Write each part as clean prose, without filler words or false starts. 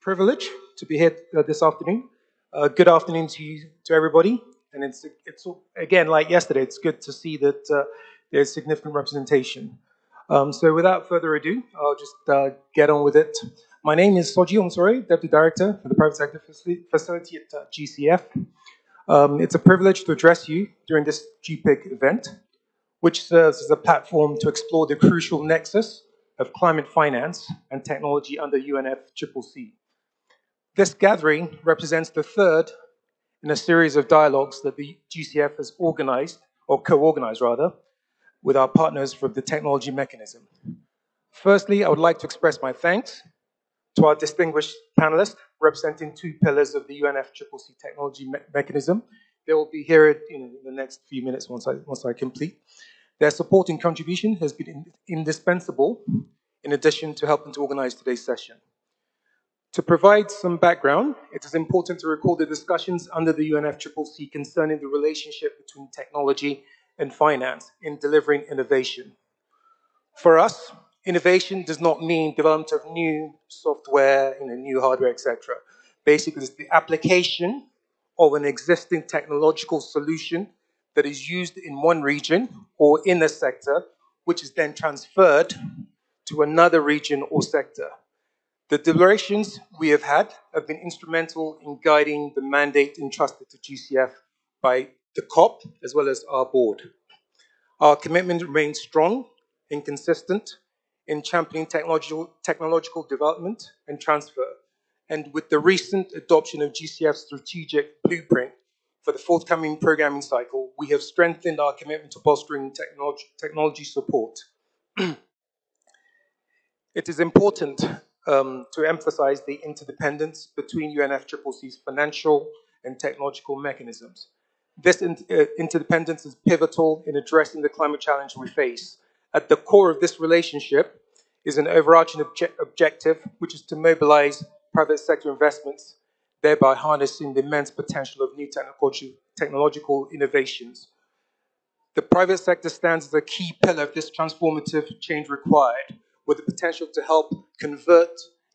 privilege to be here this afternoon. Good afternoon to everybody. And it's again, like yesterday, it's good to see that there's significant representation. So without further ado, I'll just get on with it. My name is Soji Onsore, Deputy Director for the Private Sector Facility at GCF. It's a privilege to address you during this GPIC event, which serves as a platform to explore the crucial nexus of climate finance and technology under UNFCCC. This gathering represents the third in a series of dialogues that the GCF has organized, or co-organized rather, with our partners from the technology mechanism. Firstly, I would like to express my thanks to our distinguished panelists representing two pillars of the UNFCCC technology mechanism. They will be here in the next few minutes once I complete. Their support and contribution has been indispensable in addition to helping to organize today's session. To provide some background, it is important to recall the discussions under the UNFCCC concerning the relationship between technology and finance in delivering innovation. For us, innovation does not mean development of new software, new hardware, etc. Basically, it's the application of an existing technological solution that is used in one region or in a sector, which is then transferred to another region or sector. The deliberations we have had have been instrumental in guiding the mandate entrusted to GCF by the COP as well as our board. Our commitment remains strong and consistent in championing technological development and transfer. And with the recent adoption of GCF's strategic blueprint for the forthcoming programming cycle, we have strengthened our commitment to bolstering technology support. It is important to emphasize the interdependence between UNFCCC's financial and technological mechanisms. This interdependence is pivotal in addressing the climate challenge we face. At the core of this relationship is an overarching objective, which is to mobilize private sector investments, thereby harnessing the immense potential of new technological innovations. The private sector stands as a key pillar of this transformative change required, with the potential to help convert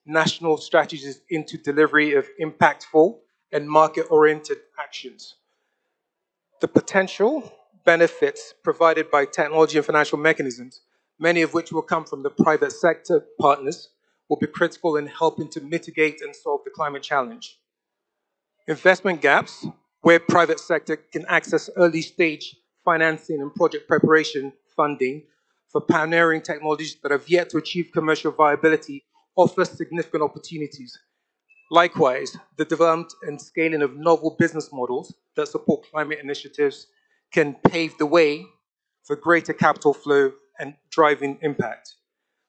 national strategies into delivery of impactful and market-oriented actions. The potential benefits provided by technology and financial mechanisms, many of which will come from the private sector partners, will be critical in helping to mitigate and solve the climate challenge. Investment gaps, where private sector can access early stage financing and project preparation funding for pioneering technologies that have yet to achieve commercial viability, offers significant opportunities. Likewise, the development and scaling of novel business models that support climate initiatives can pave the way for greater capital flow and driving impact.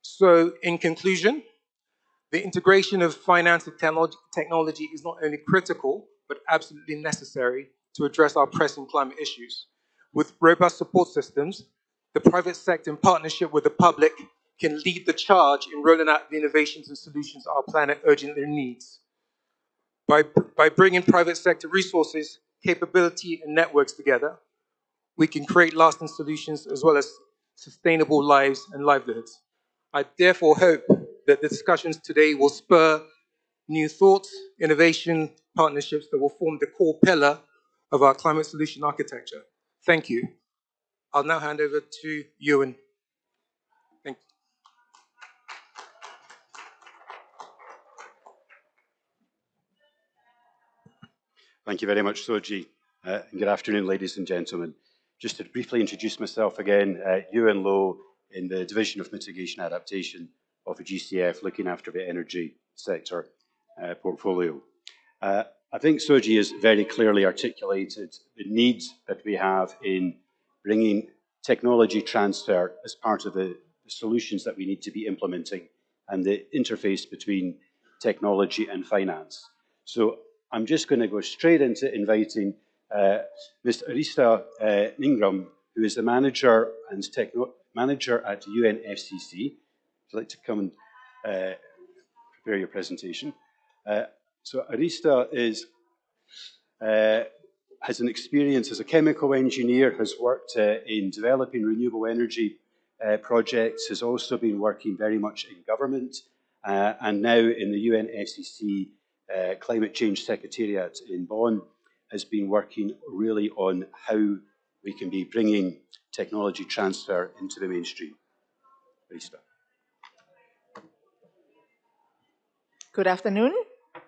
So, in conclusion, the integration of finance and technology is not only critical, but absolutely necessary to address our pressing climate issues. With robust support systems, the private sector, in partnership with the public, can lead the charge in rolling out the innovations and solutions our planet urgently needs. By bringing private sector resources, capability, and networks together, we can create lasting solutions as well as sustainable lives and livelihoods. I therefore hope that the discussions today will spur new thoughts, innovation, partnerships that will form the core pillar of our climate solution architecture. Thank you. I'll now hand over to Ewan. Thank you. Thank you very much, Soji. And good afternoon, ladies and gentlemen. Just to briefly introduce myself again, Ewan Lowe in the Division of Mitigation Adaptation of the GCF, looking after the energy sector portfolio. I think Soji has very clearly articulated the need that we have in bringing technology transfer as part of the solutions that we need to be implementing and the interface between technology and finance. So I'm just going to go straight into inviting Ms. Arista Ningram, who is the manager at UNFCCC. Would you like to come and prepare your presentation? So Arista has an experience as a chemical engineer, has worked in developing renewable energy projects, has also been working very much in government, and now in the UNFCCC Climate Change Secretariat in Bonn has been working really on how we can be bringing technology transfer into the mainstream. Rista. Good afternoon,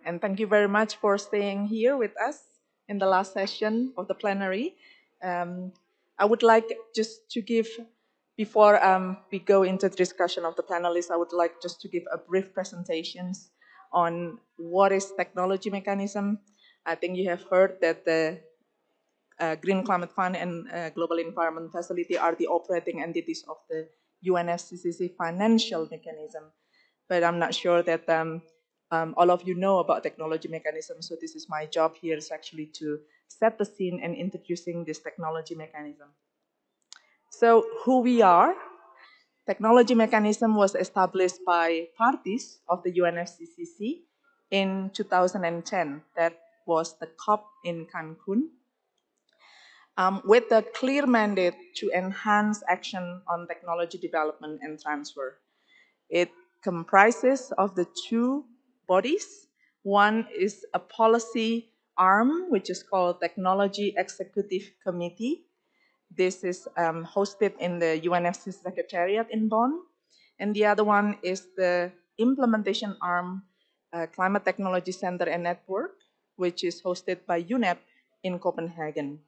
and thank you very much for staying here with us in the last session of the plenary. I would like just to give, before we go into the discussion of the panelists, I would like just to give a brief presentations on what is technology mechanism. I think you have heard that the Green Climate Fund and Global Environment Facility are the operating entities of the UNFCCC financial mechanism. But I'm not sure that all of you know about technology mechanism, so this is my job here is actually to set the scene and introducing this technology mechanism. So who we are, technology mechanism was established by parties of the UNFCCC in 2010. That was the COP in Cancun, with a clear mandate to enhance action on technology development and transfer. It comprises of the two bodies. One is a policy arm, which is called Technology Executive Committee. This is hosted in the UNFCCC Secretariat in Bonn. And the other one is the implementation arm, Climate Technology Center and Network, which is hosted by UNEP in Copenhagen.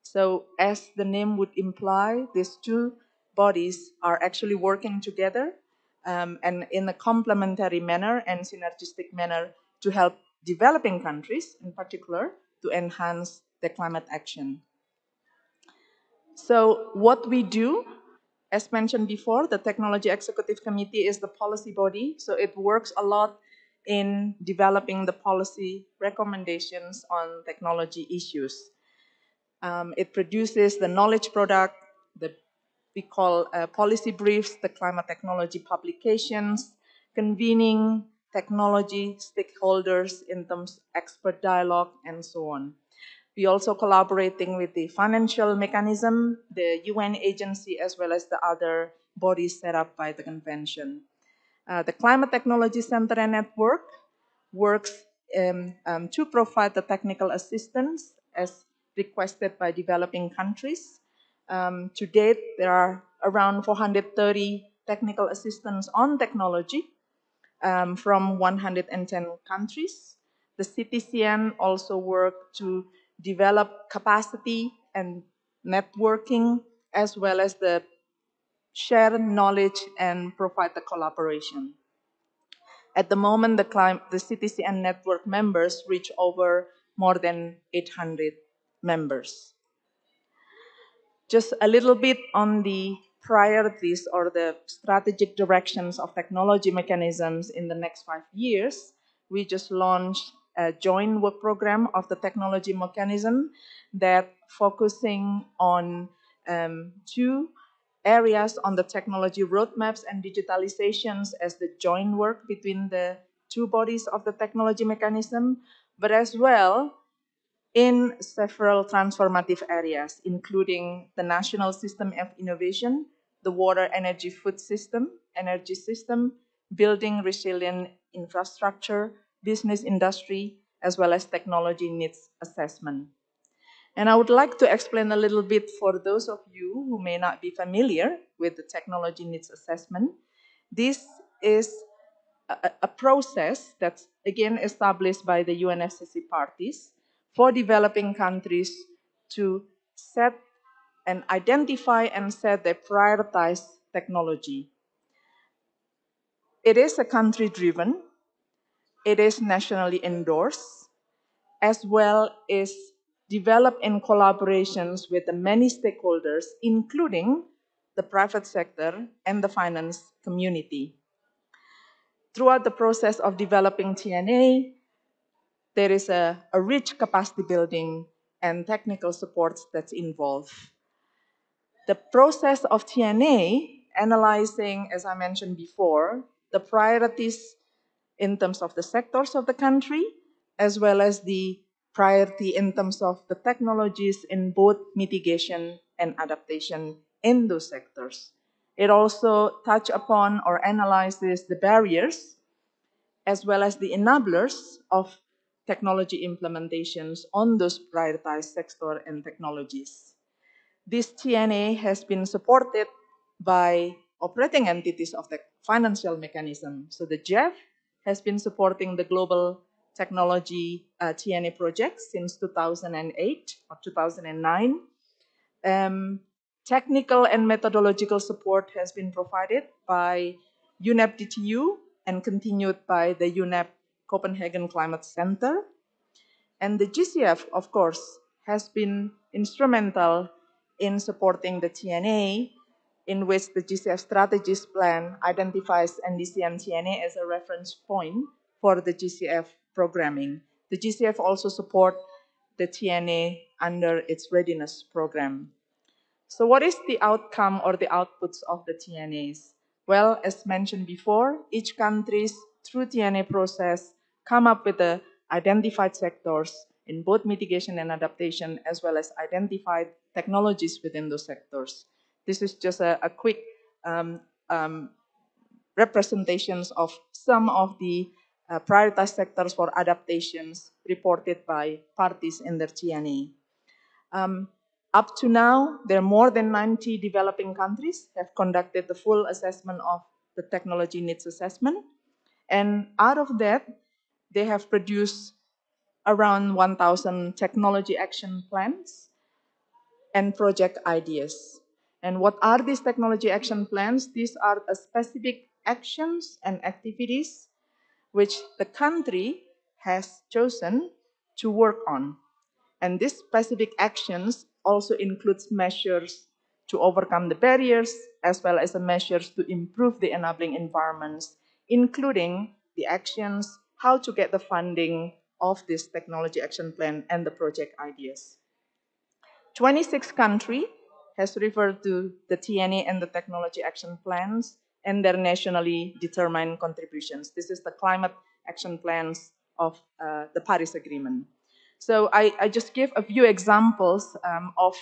So as the name would imply, these two bodies are actually working together and in a complementary manner and synergistic manner to help developing countries, in particular, to enhance the climate action. So what we do, as mentioned before, the Technology Executive Committee is the policy body, so it works a lot in developing the policy recommendations on technology issues. It produces the knowledge product, we call policy briefs, the climate technology publications, convening technology stakeholders in terms of expert dialogue, and so on. We also collaborating with the financial mechanism, the UN agency, as well as the other bodies set up by the convention. The Climate Technology Center and Network works to provide the technical assistance as requested by developing countries. To date, there are around 430 technical assistants on technology from 110 countries. The CTCN also work to develop capacity and networking, as well as the share knowledge and provide the collaboration. At the moment, the CTCN network members reach over more than 800 members. Just a little bit on the priorities or the strategic directions of technology mechanisms in the next 5 years. We just launched a joint work program of the technology mechanism that focusing on two areas on the technology roadmaps and digitalizations as the joint work between the two bodies of the technology mechanism, but as well in several transformative areas, including the national system of innovation, the water, energy, food system, energy system, building resilient infrastructure, business industry, as well as technology needs assessment. And I would like to explain a little bit for those of you who may not be familiar with the technology needs assessment. This is a process that's again established by the UNFCCC parties for developing countries to set and identify and set their prioritized technology. It is a country-driven, it is nationally endorsed, as well as developed in collaborations with the many stakeholders, including the private sector and the finance community. Throughout the process of developing TNA, there is a rich capacity building and technical supports that's involved. The process of TNA, analyzing, as I mentioned before, the priorities in terms of the sectors of the country, as well as the priority in terms of the technologies in both mitigation and adaptation in those sectors. It also touches upon or analyzes the barriers as well as the enablers of technology implementations on those prioritized sector and technologies. This TNA has been supported by operating entities of the financial mechanism. So the GEF has been supporting the global technology TNA project since 2008 or 2009. Technical and methodological support has been provided by UNEP DTU and continued by the UNEP Copenhagen Climate Center. And the GCF, of course, has been instrumental in supporting the TNA, in which the GCF strategies plan identifies NDC and TNA as a reference point for the GCF programming. The GCF also support the TNA under its readiness program. So what is the outcome or the outputs of the TNAs? Well, as mentioned before, each country's through TNA process come up with the identified sectors in both mitigation and adaptation, as well as identified technologies within those sectors. This is just a quick representations of some of the prioritized sectors for adaptations reported by parties in their TNA. Up to now, there are more than 90 developing countries have conducted the full assessment of the technology needs assessment. And out of that, they have produced around 1,000 technology action plans and project ideas. And what are these technology action plans? These are specific actions and activities which the country has chosen to work on. And these specific actions also includes measures to overcome the barriers, as well as the measures to improve the enabling environments, including the actions, how to get the funding of this technology action plan and the project ideas. 26 countries has referred to the TNA and the technology action plans and their nationally determined contributions. This is the climate action plans of the Paris Agreement. So I just give a few examples of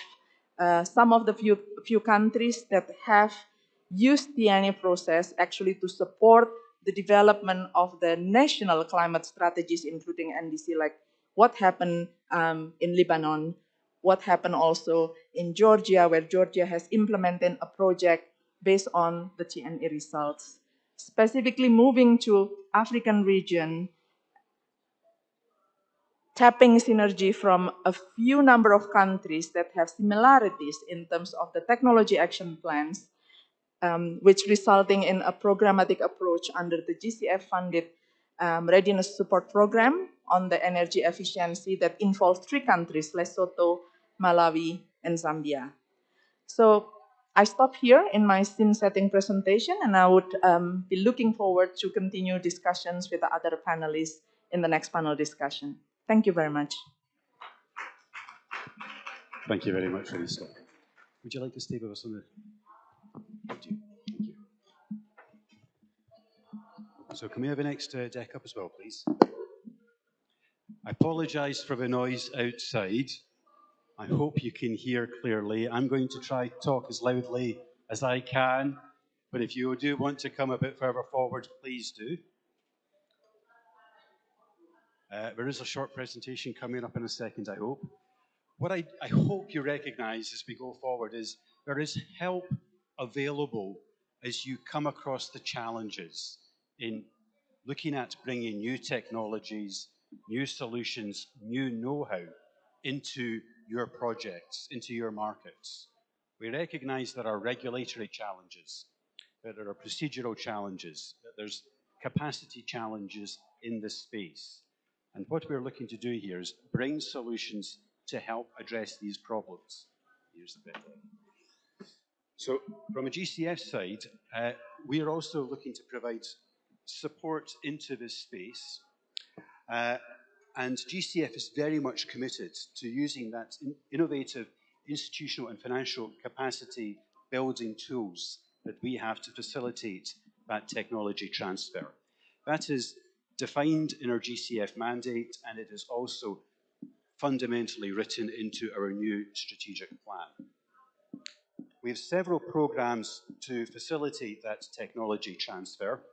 some of the few countries that have used the TNA process actually to support the development of the national climate strategies, including NDC, like what happened in Lebanon, what happened also in Georgia, where Georgia has implemented a project based on the TNA results. Specifically moving to African region, tapping synergy from a few number of countries that have similarities in terms of the technology action plans, which resulting in a programmatic approach under the GCF-funded readiness support program on the energy efficiency that involves 3 countries, Lesotho, Malawi, and Zambia. So I stop here in my scene setting presentation, and I would be looking forward to continue discussions with the other panelists in the next panel discussion. Thank you very much. Thank you very much, Lisa. Would you like to stay with us on the... Thank you. So can we have the next deck up as well, please? I apologise for the noise outside. I hope you can hear clearly. I'm going to try to talk as loudly as I can, but if you do want to come a bit further forward, please do. There is a short presentation coming up in a second, I hope. What I hope you recognise as we go forward is there is help available as you come across the challenges in looking at bringing new technologies, new solutions, new know-how into your projects, into your markets. We recognise there are regulatory challenges, that there are procedural challenges, that there's capacity challenges in this space. And what we're looking to do here is bring solutions to help address these problems. Here's the bit. So from a GCF side, we are also looking to provide support into this space. And GCF is very much committed to using that innovative institutional and financial capacity building tools that we have to facilitate that technology transfer. That is defined in our GCF mandate, and it is also fundamentally written into our new strategic plan. We have several programs to facilitate that technology transfer.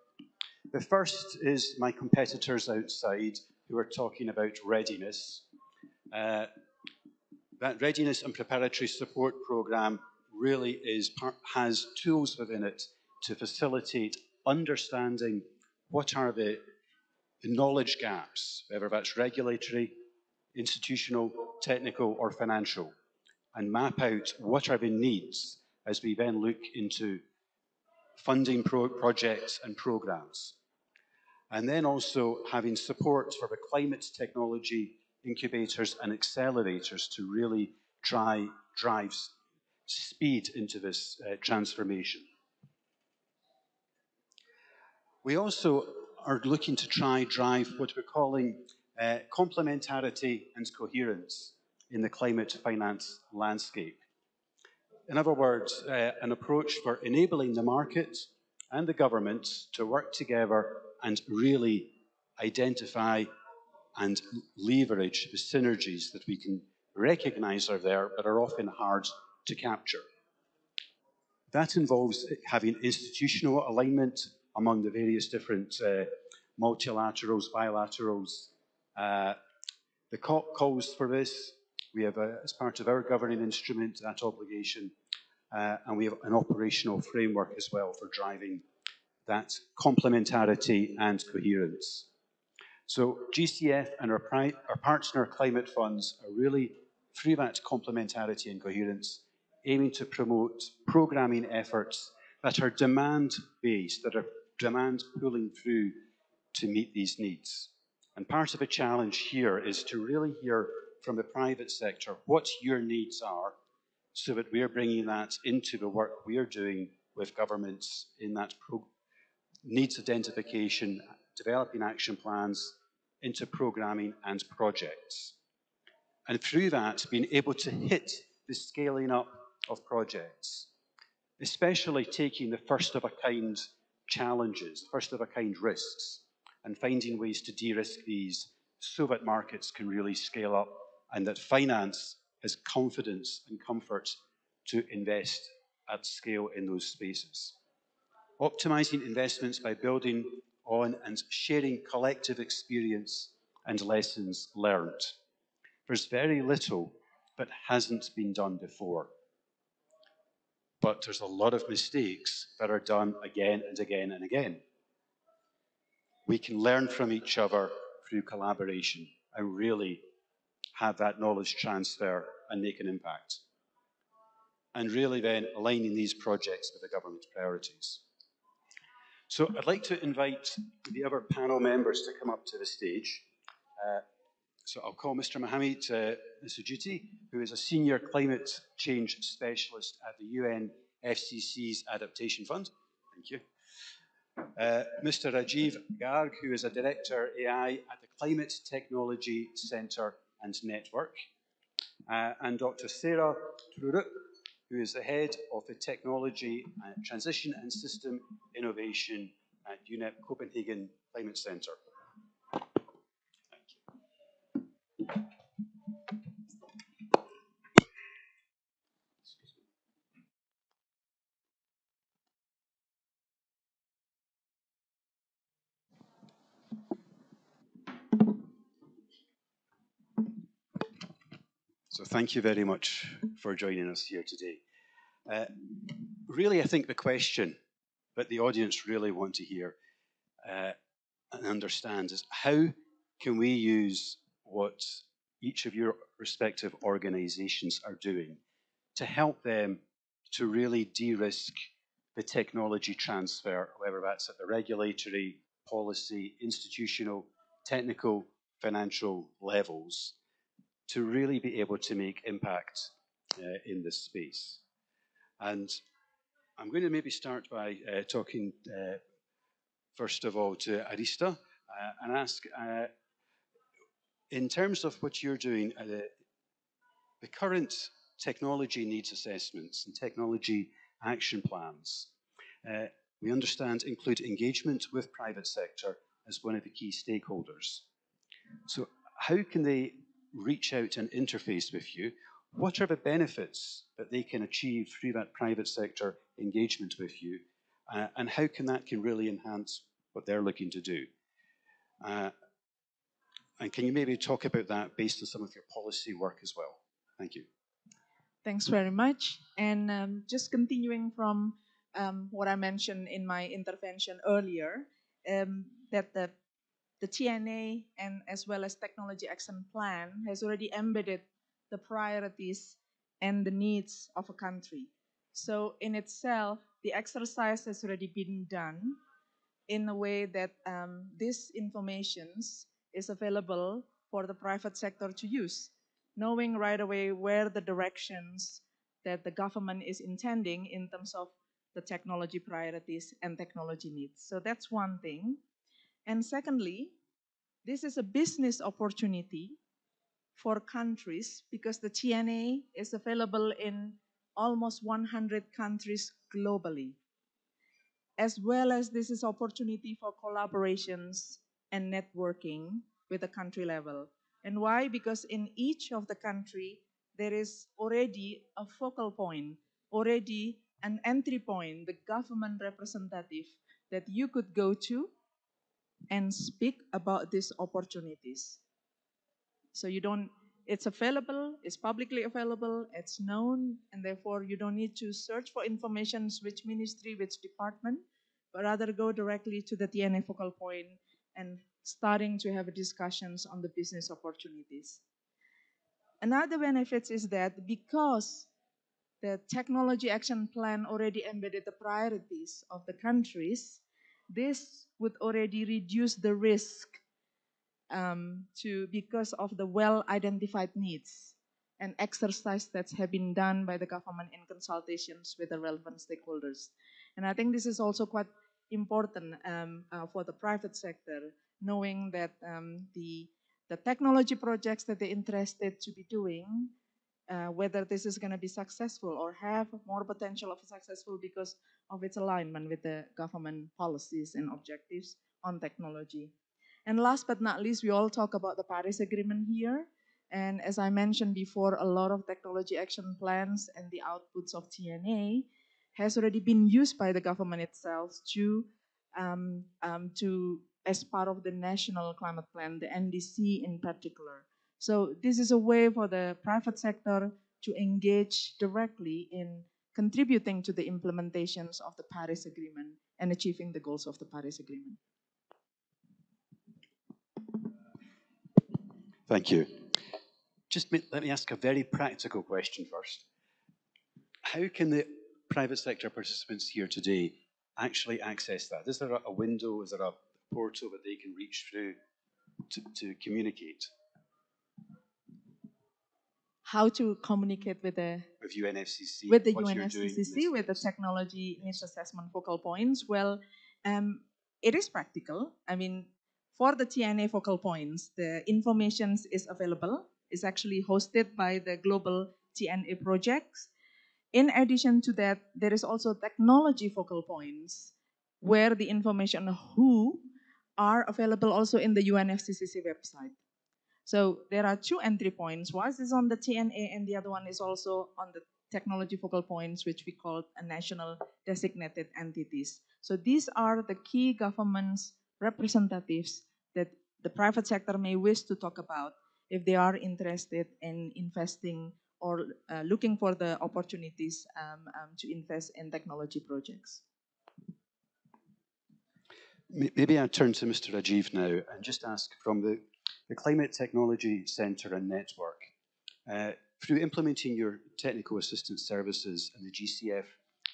The first is my competitors outside who are talking about readiness. That readiness and preparatory support programme really has tools within it to facilitate understanding what are the knowledge gaps, whether that's regulatory, institutional, technical, or financial, and map out what are the needs as we then look into funding projects and programs. And then also having support for the climate technology incubators and accelerators to really drive speed into this transformation. We also are looking to drive what we're calling complementarity and coherence in the climate finance landscape. In other words, an approach for enabling the market and the government to work together and really identify and leverage the synergies that we can recognize are there, but are often hard to capture. That involves having institutional alignment among the various different multilaterals, bilaterals. The calls for this, we have, as part of our governing instrument, that obligation, and we have an operational framework as well for driving that complementarity and coherence. So GCF and our partner climate funds are really, through that complementarity and coherence, aiming to promote programming efforts that are demand-based, that are demand pulling through to meet these needs. And part of the challenge here is to really hear from the private sector what your needs are, so that we're bringing that into the work we are doing with governments in that needs identification, developing action plans into programming and projects. And through that, being able to hit the scaling up of projects, especially taking the first-of-a-kind challenges, first-of-a-kind risks, and finding ways to de-risk these so that markets can really scale up and that finance has confidence and comfort to invest at scale in those spaces. Optimizing investments by building on and sharing collective experience and lessons learned. There's very little that hasn't been done before. But there's a lot of mistakes that are done again and again and again. We can learn from each other through collaboration and really have that knowledge transfer and make an impact. And really then aligning these projects with the government's priorities. So I'd like to invite the other panel members to come up to the stage. So I'll call Mr. Mohamed Nasujuti, who is a senior climate change specialist at the UNFCCC's Adaptation Fund. Thank you. Mr. Rajiv Garg, who is a director AI at the Climate Technology Centre and Network. And Dr. Sarah Trurup, who is the head of the Technology Transition and System Innovation at UNEP Copenhagen Climate Centre. So thank you very much for joining us here today. Really, I think the question that the audience really want to hear and understand is how can we use what each of your respective organizations are doing to help them to really de-risk the technology transfer, whether that's at the regulatory, policy, institutional, technical, financial levels, to really be able to make impact in this space. And I'm going to maybe start by talking first of all to Arista and ask, in terms of what you're doing, the current technology needs assessments and technology action plans, we understand include engagement with private sector as one of the key stakeholders. So how can they reach out and interface with you? What are the benefits that they can achieve through that private sector engagement with you? And how can that really enhance what they're looking to do. And can you maybe talk about that based on some of your policy work as well? Thank you. Thanks very much. And just continuing from what I mentioned in my intervention earlier, that the TNA and as well as Technology Action Plan has already embedded the priorities and the needs of a country. So in itself, the exercise has already been done in a way that this information is available for the private sector to use, knowing right away where the directions that the government is intending in terms of the technology priorities and technology needs. So that's one thing. And secondly, this is a business opportunity for countries because the TNA is available in almost 100 countries globally, as well as this is opportunity for collaborations and networking with the country level. And why? Because in each of the country, there is already a focal point, already an entry point, the government representative that you could go to and speak about these opportunities. So you don't, it's available, it's publicly available, it's known, and therefore you don't need to search for information, which ministry, which department, but rather go directly to the TNA focal point and starting to have discussions on the business opportunities. Another benefit is that because the Technology Action Plan already embedded the priorities of the countries, this would already reduce the risk because of the well-identified needs and exercise that have been done by the government in consultations with the relevant stakeholders. And I think this is also quite important for the private sector, knowing that the technology projects that they're interested to be doing, whether this is going to be successful or have more potential of successful because of its alignment with the government policies and objectives on technology. And last but not least, we all talk about the Paris Agreement here. And as I mentioned before, a lot of technology action plans and the outputs of TNA has already been used by the government itself to as part of the National Climate Plan, the NDC in particular. So this is a way for the private sector to engage directly in contributing to the implementations of the Paris Agreement and achieving the goals of the Paris Agreement. Thank you. Just let me ask a very practical question first. How can the private sector participants here today actually access that? Is there a window, is there a portal that they can reach through to communicate? How to communicate with the UNFCCC, with the UNFCCC, with the technology needs assessment focal points? Well, it is practical. I mean, for the TNA focal points, the information is available. It's actually hosted by the global TNA projects. In addition to that, there is also technology focal points where the information who are available also in the UNFCCC website. So there are two entry points. One is on the TNA and the other one is also on the technology focal points, which we call a national designated entities. So these are the key government's representatives that the private sector may wish to talk about if they are interested in investing or looking for the opportunities to invest in technology projects. Maybe I turn to Mr. Rajiv now and just ask from the Climate Technology Centre and Network, through implementing your technical assistance services and the GCF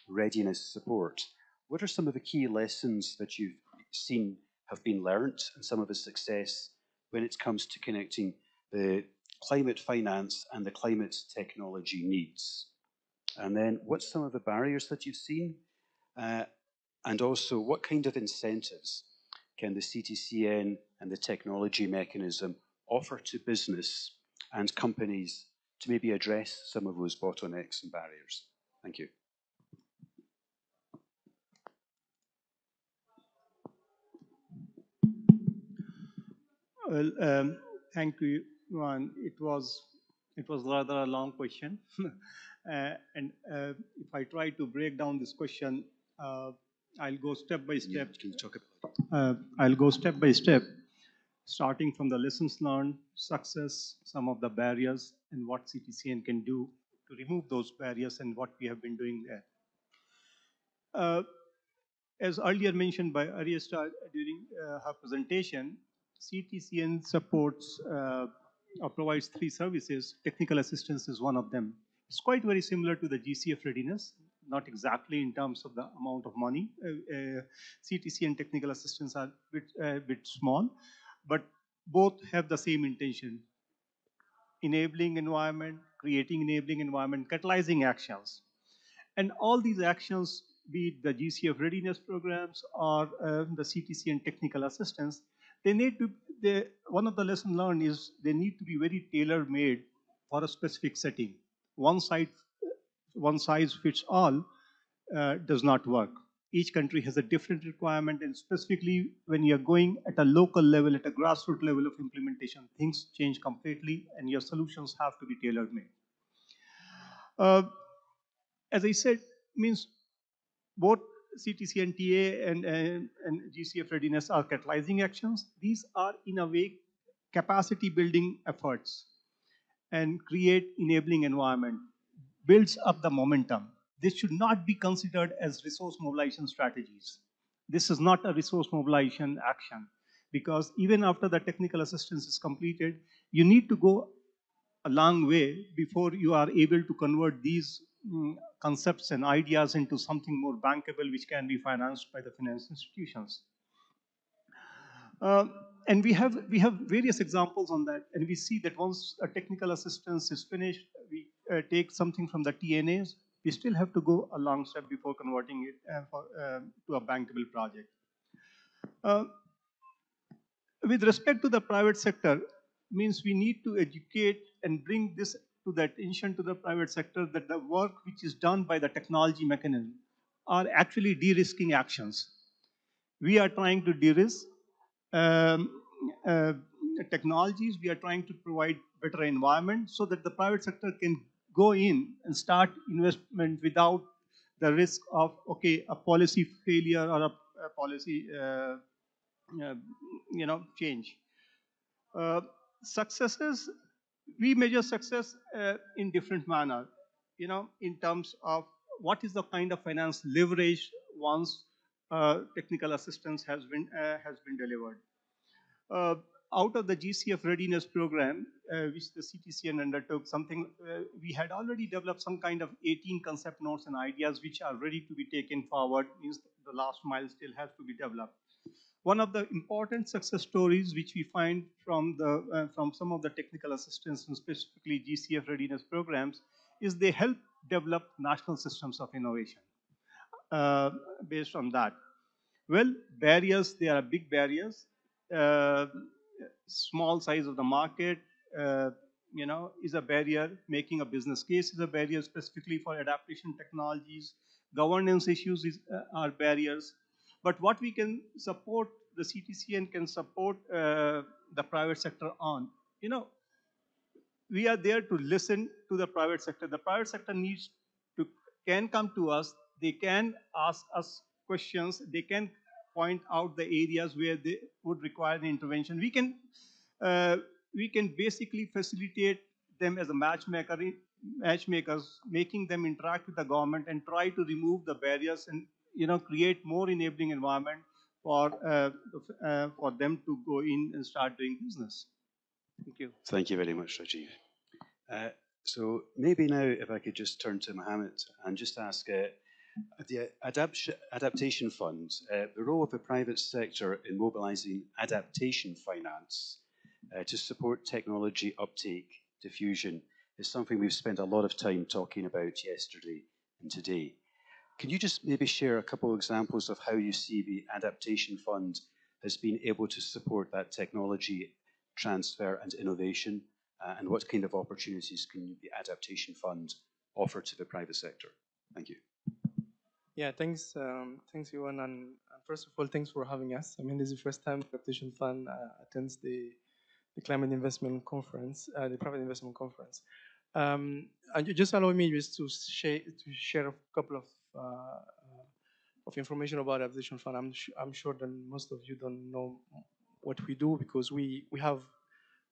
readiness support, what are some of the key lessons that you've seen have been learnt and some of the success when it comes to connecting the climate finance and the climate technology needs? And then what's some of the barriers that you've seen? And also, what kind of incentives can the CTCN and the technology mechanism offer to business and companies to maybe address some of those bottlenecks and barriers? Thank you. Well, thank you, Juan. It was rather a long question, and if I try to break down this question, I'll go step by step. Can you talk about I'll go step by step, starting from the lessons learned, success, some of the barriers, and what CTCN can do to remove those barriers and what we have been doing there. As earlier mentioned by Ariesta during her presentation, CTCN supports or provides 3 services. Technical assistance is one of them. It's quite very similar to the GCF readiness, not exactly in terms of the amount of money. CTC and technical assistance are a bit small, but both have the same intention: enabling environment, creating enabling environment, catalyzing actions. And all these actions, be it the GCF readiness programs or the CTC and technical assistance, they need to, one of the lessons learned is they need to be very tailor-made for a specific setting. One size fits all does not work. Each country has a different requirement, and specifically when you're going at a local level, at a grassroots level of implementation, things change completely and your solutions have to be tailor-made. As I said, means both CTC and TA and GCF readiness are catalyzing actions. These are, in a way, capacity building efforts and create enabling environment, builds up the momentum. This should not be considered as resource mobilization strategies. This is not a resource mobilization action, because even after the technical assistance is completed, you need to go a long way before you are able to convert these concepts and ideas into something more bankable, which can be financed by the finance institutions. And we have various examples on that, and we see that once a technical assistance is finished, we take something from the TNAs, we still have to go a long step before converting it to a bankable project. With respect to the private sector, means we need to educate and bring this to the attention to the private sector that the work which is done by the technology mechanism are actually de-risking actions. We are trying to de-risk technologies. We are trying to provide better environment so that the private sector can go in and start investment without the risk of, okay, a policy failure or a policy change. Successes, we measure success in different manner, in terms of what is the kind of finance leverage once technical assistance has been delivered. Out of the GCF readiness program, which the CTCN undertook, we had already developed some kind of 18 concept notes and ideas which are ready to be taken forward, means the last mile still has to be developed. One of the important success stories which we find from some of the technical assistance and specifically GCF readiness programs is they help develop national systems of innovation based on that. Well, barriers, they are big barriers. Small size of the market, is a barrier. Making a business case is a barrier, specifically for adaptation technologies. Governance issues are barriers. But what we can support, the CTCN can support the private sector on, we are there to listen to the private sector. The private sector can come to us. They can ask us questions. They can point out the areas where they would require the intervention. We can basically facilitate them as a matchmakers, making them interact with the government and try to remove the barriers and create more enabling environment for them to go in and start doing business. Thank you. Thank you very much, Rajiv. So maybe now, if I could just turn to Mohammed and just ask the adaptation funds, the role of the private sector in mobilizing adaptation finance to support technology uptake, diffusion, is something we've spent a lot of time talking about yesterday and today. Can you just maybe share a couple of examples of how you see the adaptation fund has been able to support that technology transfer and innovation, and what kind of opportunities can the adaptation fund offer to the private sector? Thank you. Yeah, thanks, Yuan, and first of all, thanks for having us. I mean, this is the first time the adaptation fund attends the climate investment conference, the private investment conference. And you just allow me just to share a couple of of information about adaptation fund. I'm sure that most of you don't know what we do because we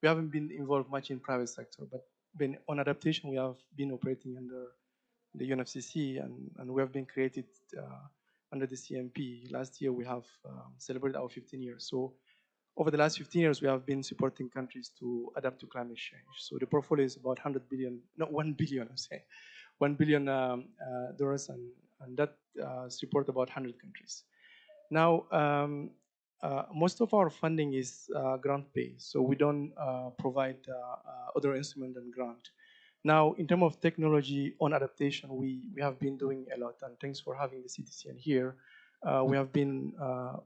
haven't been involved much in private sector, but on adaptation we have been operating under the UNFCCC and we have been created under the CMP. Last year we have celebrated our 15 years. So over the last 15 years we have been supporting countries to adapt to climate change. So the portfolio is about 100 billion, not 1 billion, I'm saying, $1 billion dollars, and that support about 100 countries. Now, most of our funding is grant-based, so we don't provide other instrument than grant. Now, in terms of technology on adaptation, we have been doing a lot, and thanks for having the CTCN here. We have been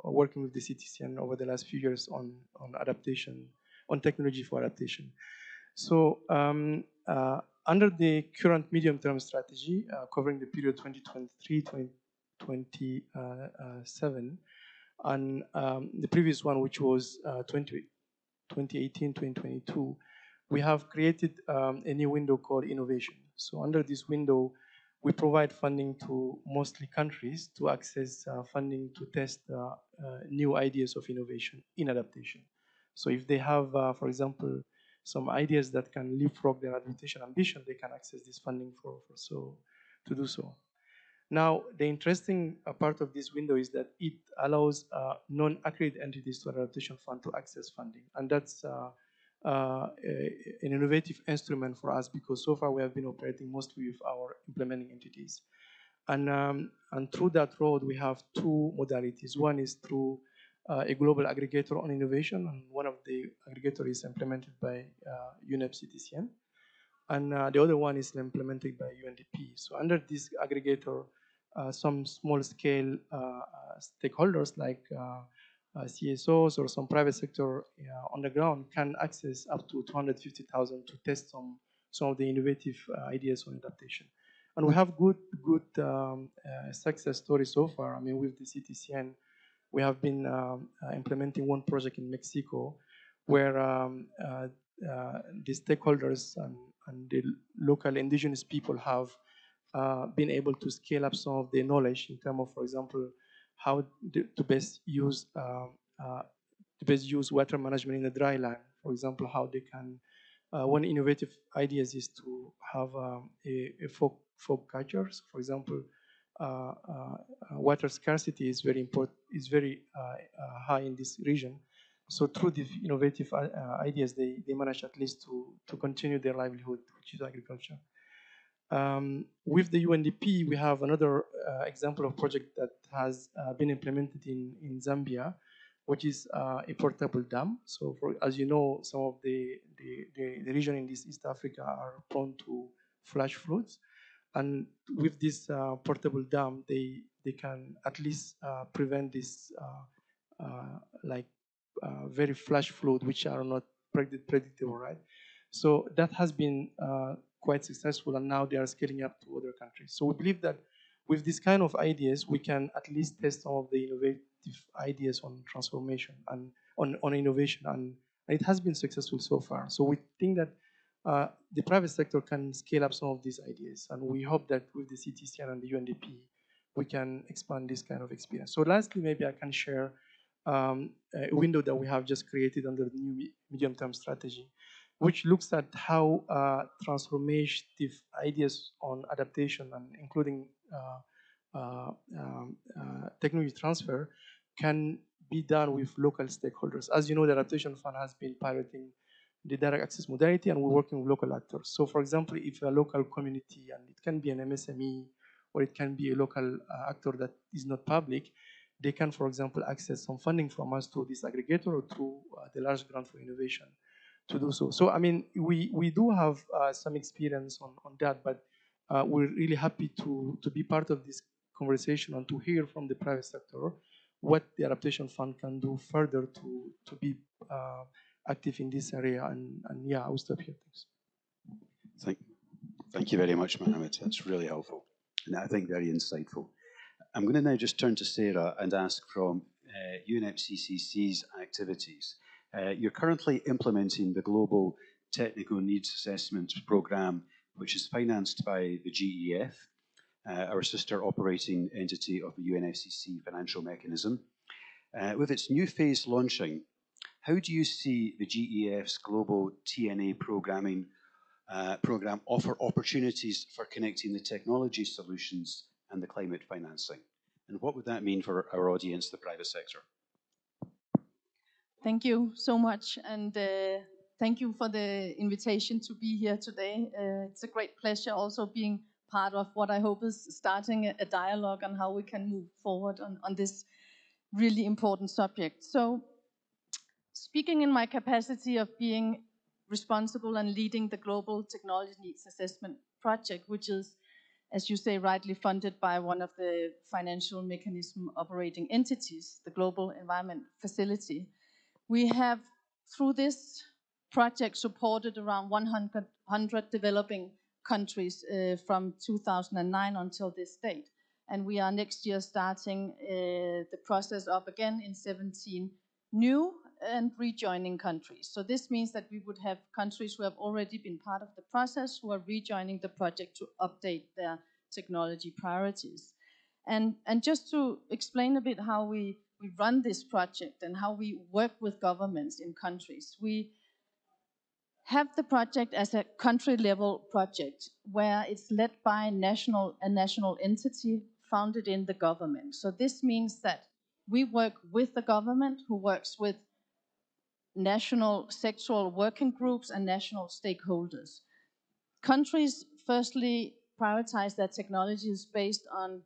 working with the CTCN over the last few years on adaptation, on technology for adaptation. So under the current medium-term strategy covering the period 2023-2027, and the previous one, which was 2018-2022, we have created a new window called innovation. So under this window, we provide funding to mostly countries to access funding to test new ideas of innovation in adaptation. So if they have, for example, some ideas that can leapfrog their adaptation ambition, they can access this funding to do so. Now, the interesting part of this window is that it allows non-accredited entities to adaptation fund to access funding, and that's an innovative instrument for us because so far we have been operating mostly with our implementing entities. And through that road, we have two modalities. One is through a global aggregator on innovation, and one of the aggregators is implemented by UNFCCC, and the other one is implemented by UNDP. So under this aggregator, some small-scale stakeholders like CSOs or some private sector on the ground can access up to 250,000 to test some of the innovative ideas on adaptation. And we have good success stories so far. I mean, with the CTCN, we have been implementing one project in Mexico where the stakeholders and the local indigenous people have been able to scale up some of their knowledge in terms of, for example, how to best use water management in the dry land. For example, how they can. One innovative idea is to have a folk cultures. For example, water scarcity is very important. Is very high in this region. So through the innovative ideas, they manage at least to continue their livelihood, which is agriculture. With the UNDP, we have another example of project that has been implemented in Zambia, which is a portable dam. So as you know, some of the region in this East Africa are prone to flash floods. And with this portable dam, they can at least prevent this very flash flood, which are not predictable, right? So that has been quite successful, and now they are scaling up to other countries. So we believe that with this kind of ideas, we can at least test some of the innovative ideas on transformation and on innovation, and it has been successful so far. So we think that the private sector can scale up some of these ideas, and we hope that with the CTCN and the UNDP, we can expand this kind of experience. So lastly, maybe I can share a window that we have just created under the new medium-term strategy, which looks at how transformative ideas on adaptation and including technology transfer can be done with local stakeholders. As you know, the Adaptation Fund has been piloting the direct access modality, and we're working with local actors. So for example, if a local community, and it can be an MSME, or it can be a local actor that is not public, they can, for example, access some funding from us through this aggregator or through the large grant for innovation to do so. So, I mean, we do have some experience on that, but we're really happy to be part of this conversation and to hear from the private sector what the Adaptation Fund can do further to be active in this area. And yeah, I will stop here. Thanks. Thank you very much, Mohammed. That's really helpful, and I think very insightful. I'm going to now just turn to Sarah and ask from UNFCCC's activities. You're currently implementing the Global Technical Needs Assessment Programme, which is financed by the GEF. our sister operating entity of the UNFCCC financial mechanism. With its new phase launching, how do you see the GEF's global TNA programme offer opportunities for connecting the technology solutions and the climate financing? And what would that mean for our audience, the private sector? Thank you so much, and thank you for the invitation to be here today. It's a great pleasure also being part of what I hope is starting a dialogue on how we can move forward on this really important subject. So, speaking in my capacity of being responsible and leading the Global Technology Needs Assessment project, which is, as you say, rightly funded by one of the financial mechanism operating entities, the Global Environment Facility. We have, through this project, supported around 100 developing countries from 2009 until this date. And we are next year starting the process up again in 17 new and rejoining countries. So this means that we would have countries who have already been part of the process who are rejoining the project to update their technology priorities. And just to explain a bit how we run this project and how we work with governments in countries. We have the project as a country-level project where it's led by a national entity founded in the government. So this means that we work with the government who works with national sectoral working groups and national stakeholders. Countries firstly prioritize their technologies based on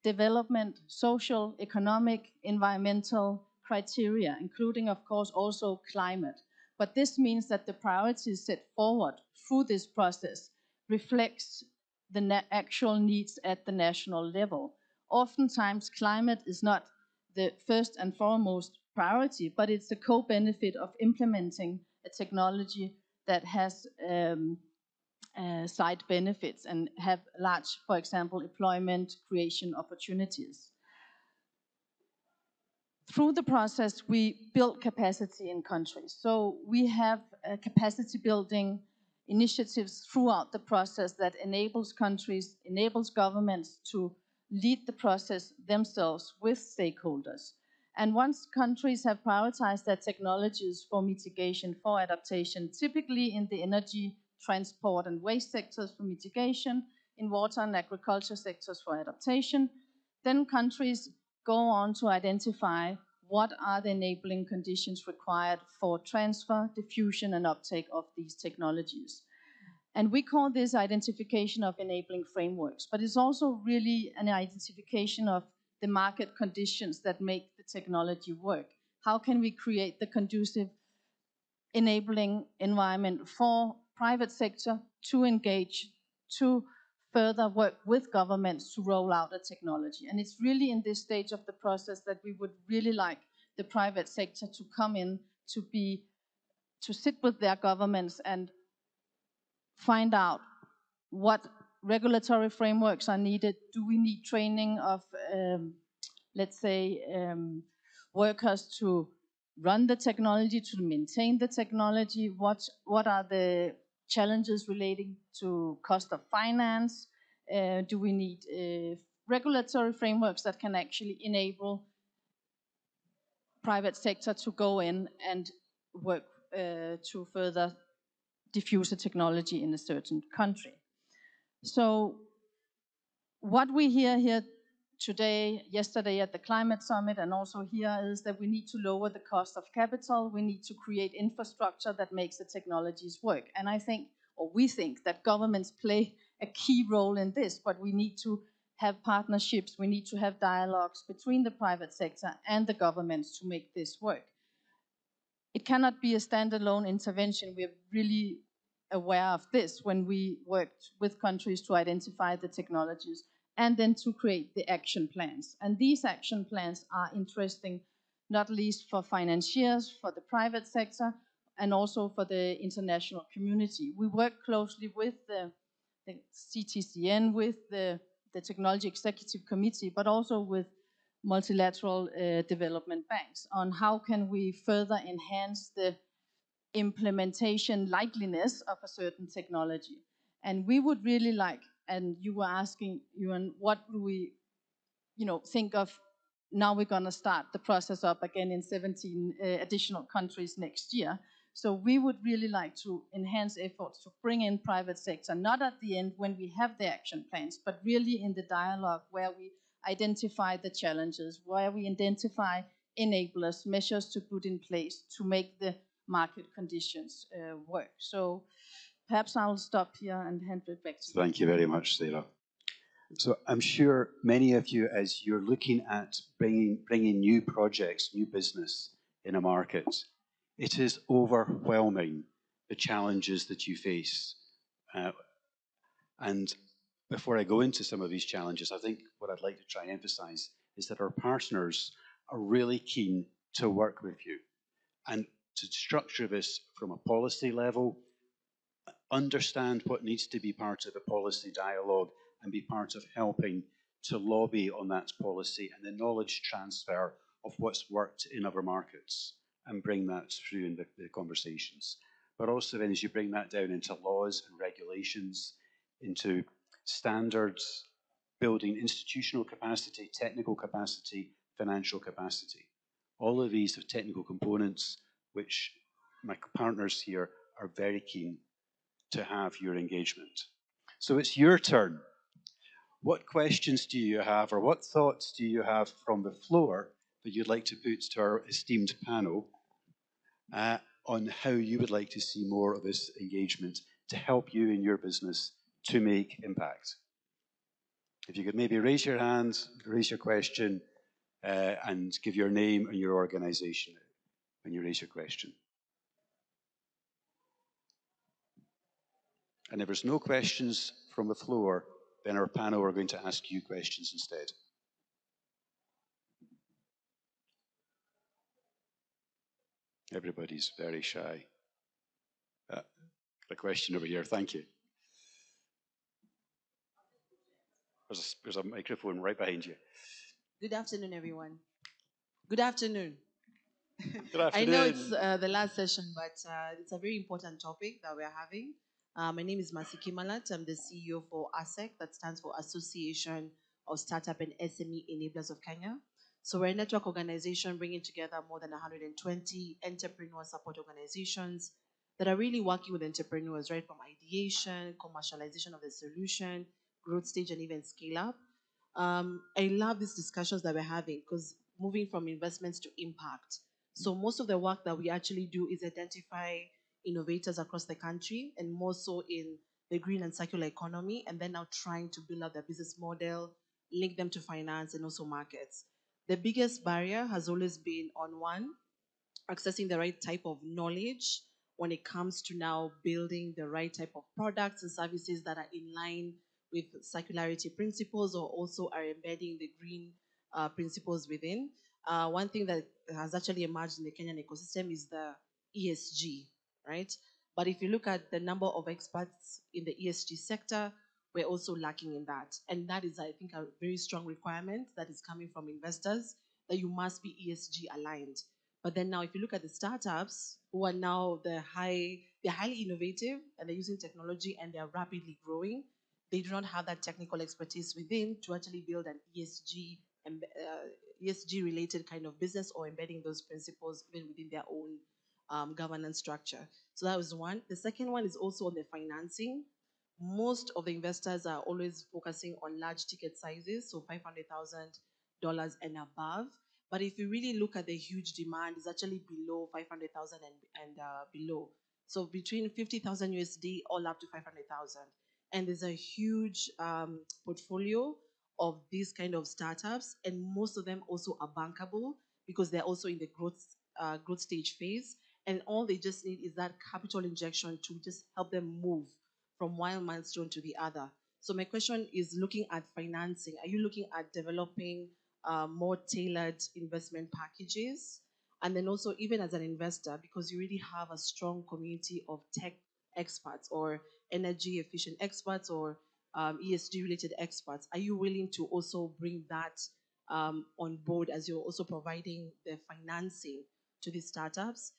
development, social, economic, environmental criteria, including, of course, also climate. But this means that the priorities set forward through this process reflects the actual needs at the national level. Oftentimes, climate is not the first and foremost priority, but it's a co-benefit of implementing a technology that has side benefits and have large, for example, employment creation opportunities. Through the process, we build capacity in countries. So we have capacity building initiatives throughout the process that enables countries, enables governments to lead the process themselves with stakeholders. And once countries have prioritized their technologies for mitigation, for adaptation, typically in the energy, transport and waste sectors for mitigation, in water and agriculture sectors for adaptation, then countries go on to identify what are the enabling conditions required for transfer, diffusion and uptake of these technologies. And we call this identification of enabling frameworks, but it's also really an identification of the market conditions that make the technology work. How can we create the conducive enabling environment for private sector to engage, to further work with governments to roll out a technology? And it's really in this stage of the process that we would really like the private sector to come in to sit with their governments and find out what regulatory frameworks are needed. Do we need training of, let's say, workers to run the technology, to maintain the technology? What are the challenges relating to cost of finance? Do we need regulatory frameworks that can actually enable private sector to go in and work to further diffuse the technology in a certain country? So what we hear here today, yesterday at the climate summit, and also here is that we need to lower the cost of capital. We need to create infrastructure that makes the technologies work. And I think, or we think, that governments play a key role in this, but we need to have partnerships, we need to have dialogues between the private sector and the governments to make this work. It cannot be a standalone intervention. We're really aware of this when we worked with countries to identify the technologies and then to create the action plans. And these action plans are interesting, not least for financiers, for the private sector, and also for the international community. We work closely with the CTCN, with the Technology Executive Committee, but also with multilateral development banks on how can we further enhance the implementation likeliness of a certain technology. And we would really like And you were asking, Ewan, what do we, think of now we're going to start the process up again in 17 additional countries next year. So we would really like to enhance efforts to bring in private sector, not at the end when we have the action plans, but really in the dialogue where we identify the challenges, where we identify enablers, measures to put in place to make the market conditions work. So perhaps I'll stop here and hand it back to you. Thank you very much, Sarah. So I'm sure many of you, as you're looking at bringing new projects, new business in a market, it is overwhelming, the challenges that you face. And before I go into some of these challenges, I think what I'd like to try and emphasize is that our partners are really keen to work with you and to structure this from a policy level, understand what needs to be part of the policy dialogue and be part of helping to lobby on that policy and the knowledge transfer of what's worked in other markets and bring that through in the conversations. But also then as you bring that down into laws and regulations, into standards, building institutional capacity, technical capacity, financial capacity. All of these have technical components which my partners here are very keen to have your engagement. So it's your turn. What questions do you have, or what thoughts do you have from the floor that you'd like to put to our esteemed panel on how you would like to see more of this engagement to help you in your business to make impact? If you could maybe raise your hand, raise your question, and give your name and your organization when you raise your question. And if there's no questions from the floor, then our panel are going to ask you questions instead. Everybody's very shy. The question over here, thank you. There's a microphone right behind you. Good afternoon, everyone. Good afternoon. Good afternoon. I know it's the last session, but it's a very important topic that we're having. My name is Masiki Malat. I'm the CEO for ASEC, that stands for Association of Startup and SME Enablers of Kenya. So we're a network organization bringing together more than 120 entrepreneur support organizations that are really working with entrepreneurs, right from ideation, commercialization of the solution, growth stage, and even scale up. I love these discussions that we're having because moving from investments to impact. So most of the work that we actually do is identify innovators across the country, and more so in the green and circular economy, and then now trying to build out their business model, link them to finance and also markets. The biggest barrier has always been on one, accessing the right type of knowledge when it comes to now building the right type of products and services that are in line with circularity principles, or also are embedding the green principles within. One thing that has actually emerged in the Kenyan ecosystem is the ESG, right? But if you look at the number of experts in the ESG sector, we're also lacking in that. And that is, I think, a very strong requirement that is coming from investors, that you must be ESG aligned. But then now, if you look at the startups who are now they're highly innovative and they're using technology and they're rapidly growing, they do not have that technical expertise within to actually build an ESG related kind of business, or embedding those principles even within their own governance structure. So that was one. The second one is also on the financing. Most of the investors are always focusing on large ticket sizes, so $500,000 and above. But if you really look at the huge demand, it's actually below 500,000 and below. So between 50,000 USD all up to 500,000. And there's a huge portfolio of these kind of startups, and most of them also are bankable because they're also in the growth stage phase. And all they just need is that capital injection to just help them move from one milestone to the other. So my question is looking at financing. Are you looking at developing more tailored investment packages? And then also, even as an investor, because you really have a strong community of tech experts or energy efficient experts or ESG related experts, are you willing to also bring that on board as you're also providing the financing to these startups?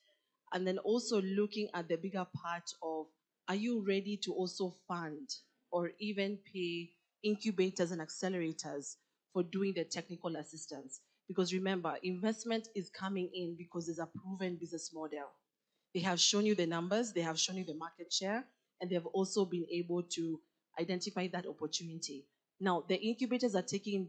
And then also looking at the bigger part of, are you ready to also fund or even pay incubators and accelerators for doing the technical assistance. Because remember, investment is coming in because there's a proven business model. They have shown you the numbers, they have shown you the market share, and they have also been able to identify that opportunity. Now, the incubators are taking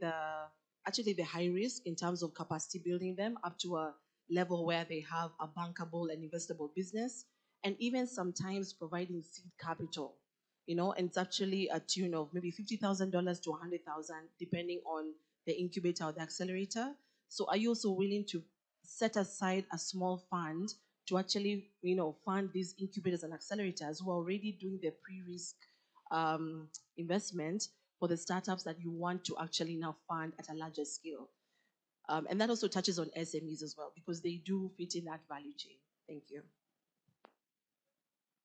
actually the high risk in terms of capacity building them up to a level where they have a bankable and investable business, and even sometimes providing seed capital. And it's actually a tune of maybe $50,000 to 100,000, depending on the incubator or the accelerator. So, are you also willing to set aside a small fund to actually, fund these incubators and accelerators who are already doing the pre-risk investment for the startups that you want to actually now fund at a larger scale? And that also touches on SMEs as well, because they do fit in that value chain. Thank you.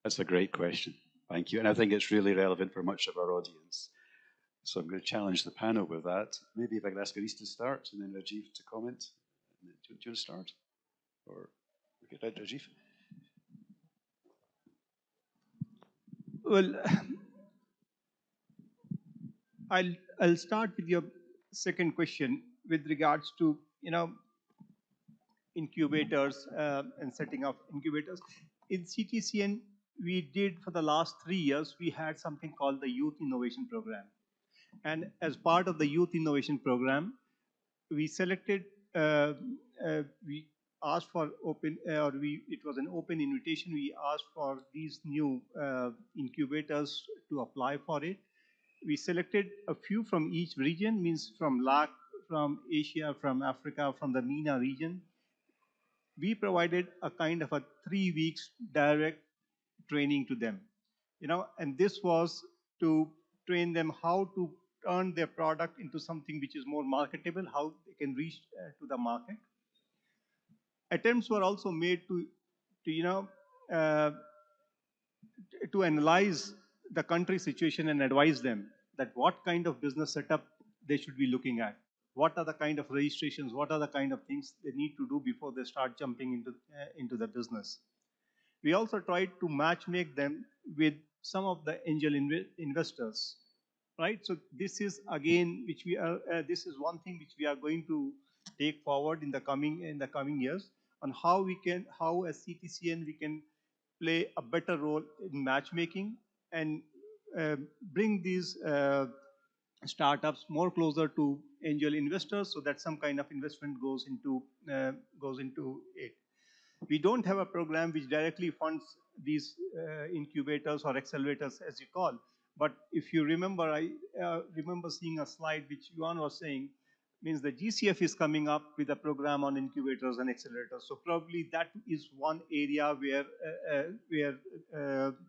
That's a great question. Thank you. And I think it's really relevant for much of our audience. So I'm going to challenge the panel with that. Maybe if I could ask Aris to start and then Rajiv to comment. Do you want to start? Or okay, Rajiv? Well, I'll start with your second question with regards to incubators and setting up incubators. In CTCN, we did for the last 3 years, we had something called the Youth Innovation Program. And as part of the Youth Innovation Program, we selected, we asked for it was an open invitation. We asked for these new incubators to apply for it. We selected a few from each region, means from LAC, from Asia, from Africa, from the MENA region. We provided a kind of a 3 weeks direct training to them, and this was to train them how to turn their product into something which is more marketable, how they can reach to the market. Attempts were also made to analyze the country situation and advise them that what kind of business setup they should be looking at. What are the kind of registrations, what are the kind of things they need to do before they start jumping into the business. We also tried to matchmake them with some of the angel investors, right? So this is again, this is one thing which we are going to take forward in the coming years, on how as CTCN we can play a better role in matchmaking and bring these startups more closer to angel investors, so that some kind of investment goes into it. We don't have a program which directly funds these incubators or accelerators, as you call. But if you remember, I remember seeing a slide which Yuan was saying, means the GCF is coming up with a program on incubators and accelerators. So probably that is one area where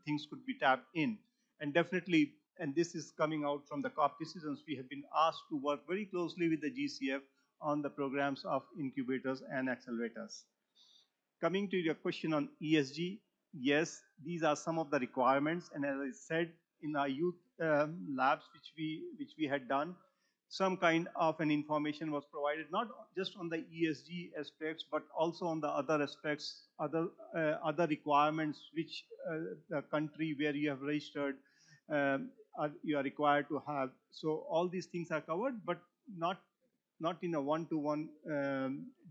things could be tapped in. And definitely, and this is coming out from the COP decisions, we have been asked to work very closely with the GCF on the programs of incubators and accelerators. Coming to your question on ESG, yes, these are some of the requirements. And as I said, in our youth labs, which we had done, some kind of an information was provided, not just on the ESG aspects, but also on the other aspects, other requirements which the country where you have registered you are required to have. So all these things are covered, but not in a one-to-one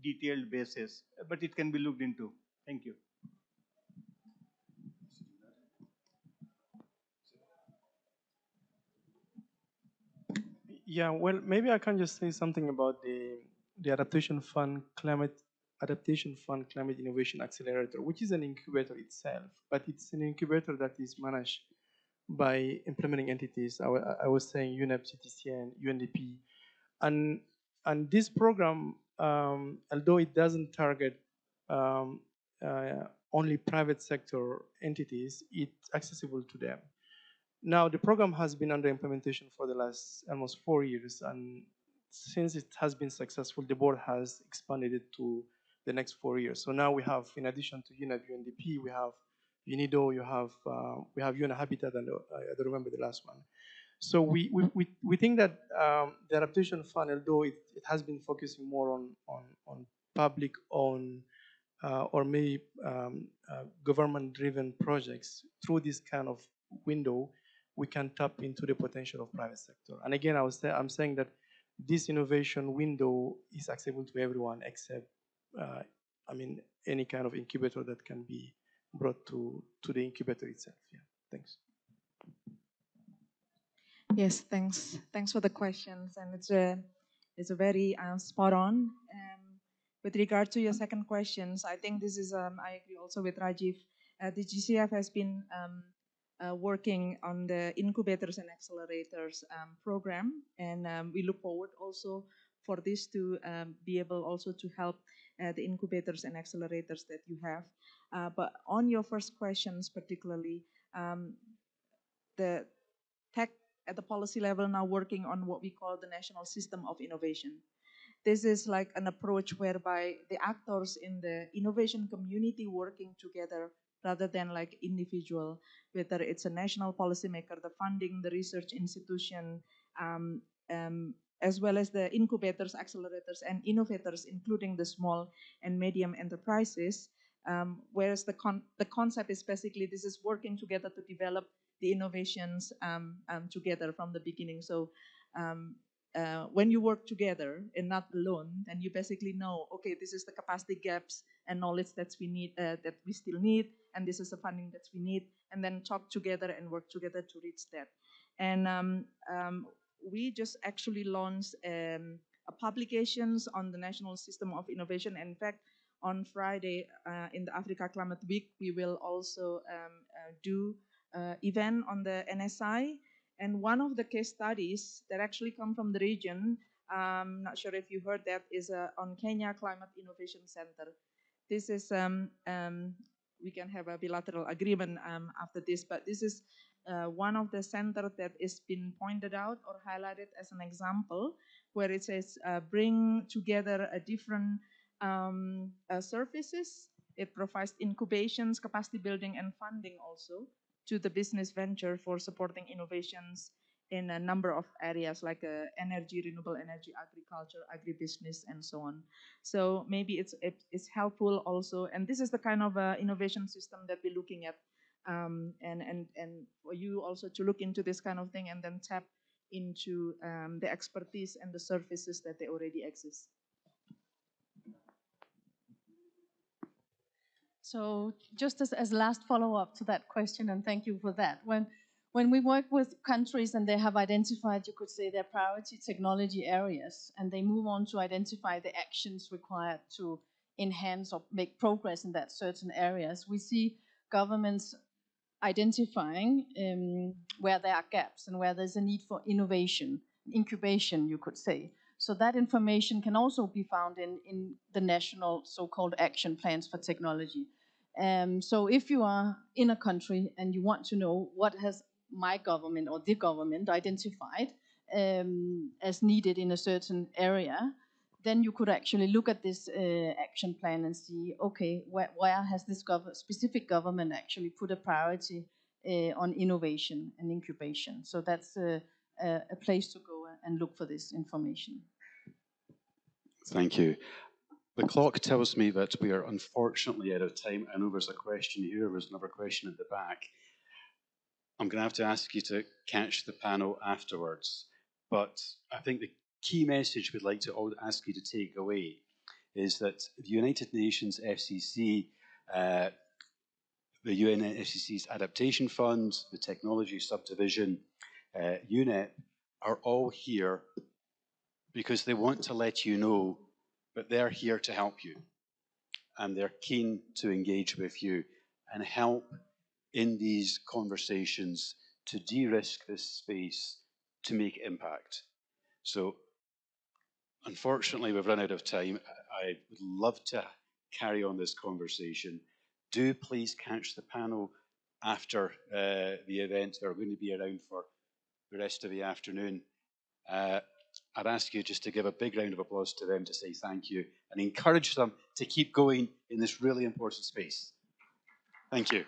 detailed basis, but it can be looked into. Thank you. Yeah, well, maybe I can just say something about the Adaptation Fund Climate Innovation Accelerator, which is an incubator itself, but it's an incubator that is managed by implementing entities. I was saying UNFCCC and UNDP, and this program, although it doesn't target only private sector entities, it's accessible to them. Now, the program has been under implementation for the last almost 4 years, and since it has been successful, the board has expanded it to the next 4 years. So now we have, in addition to UNEP, UNDP, we have UNIDO, we have UN Habitat, and I don't remember the last one. So we think that the adaptation fund, although it has been focusing more on public-owned or maybe government-driven projects through this kind of window, we can tap into the potential of private sector. And again, I'm saying that this innovation window is accessible to everyone except, I mean, any kind of incubator that can be brought to the incubator itself. Yeah, thanks. Yes, thanks. Thanks for the questions, and it's a very spot on. With regard to your second questions, I think this is I agree also with Rajiv. The GCF has been working on the incubators and accelerators program, and we look forward also for this to be able also to help the incubators and accelerators that you have. But on your first questions particularly, the tech at the policy level now working on what we call the National System of Innovation. This is like an approach whereby the actors in the innovation community working together rather than like individual, whether it's a national policymaker, the funding, the research institution, as well as the incubators, accelerators, and innovators, including the small and medium enterprises. Whereas the concept is basically this is working together to develop the innovations together from the beginning. So when you work together and not alone, then you basically know, okay, this is the capacity gaps and knowledge that we need, that we still need, and this is the funding that we need, and then talk together and work together to reach that. And we just actually launched publications on the National System of Innovation. In fact, on Friday in the Africa Climate Week, we will also do event on the NSI, and one of the case studies that actually come from the region, I'm not sure if you heard that, is on Kenya Climate Innovation Center. This is, we can have a bilateral agreement after this, but this is one of the centers that is been pointed out or highlighted as an example, where it says bring together a different services. It provides incubations, capacity building, and funding also to the business venture for supporting innovations in a number of areas like energy, renewable energy, agriculture, agribusiness, and so on. So maybe it's helpful also, and this is the kind of innovation system that we're looking at, and for you also to look into this kind of thing and then tap into the expertise and the services that they already exist. So just as last follow-up to that question, and thank you for that. When we work with countries and they have identified, you could say, their priority technology areas, and they move on to identify the actions required to enhance or make progress in that certain areas, we see governments identifying where there are gaps and where there's a need for innovation, incubation, you could say. So that information can also be found in the national so-called action plans for technology. So if you are in a country and you want to know what has my government or the government identified as needed in a certain area, then you could actually look at this action plan and see, okay, where has this specific government actually put a priority on innovation and incubation. So that's a place to go and look for this information. Thank you. The clock tells me that we are unfortunately out of time. I know there's a question here, there's another question at the back. I'm going to have to ask you to catch the panel afterwards. But I think the key message we'd like to ask you to take away is that the United Nations FCC, the UNFCCC's Adaptation Fund, the Technology Subdivision, UNEP, are all here because they want to let you know that they're here to help you. And they're keen to engage with you and help in these conversations to de-risk this space, to make impact. So, unfortunately, we've run out of time. I would love to carry on this conversation. Do please catch the panel after the event. They're going to be around for the rest of the afternoon. I'd ask you just to give a big round of applause to them to say thank you and encourage them to keep going in this really important space. Thank you.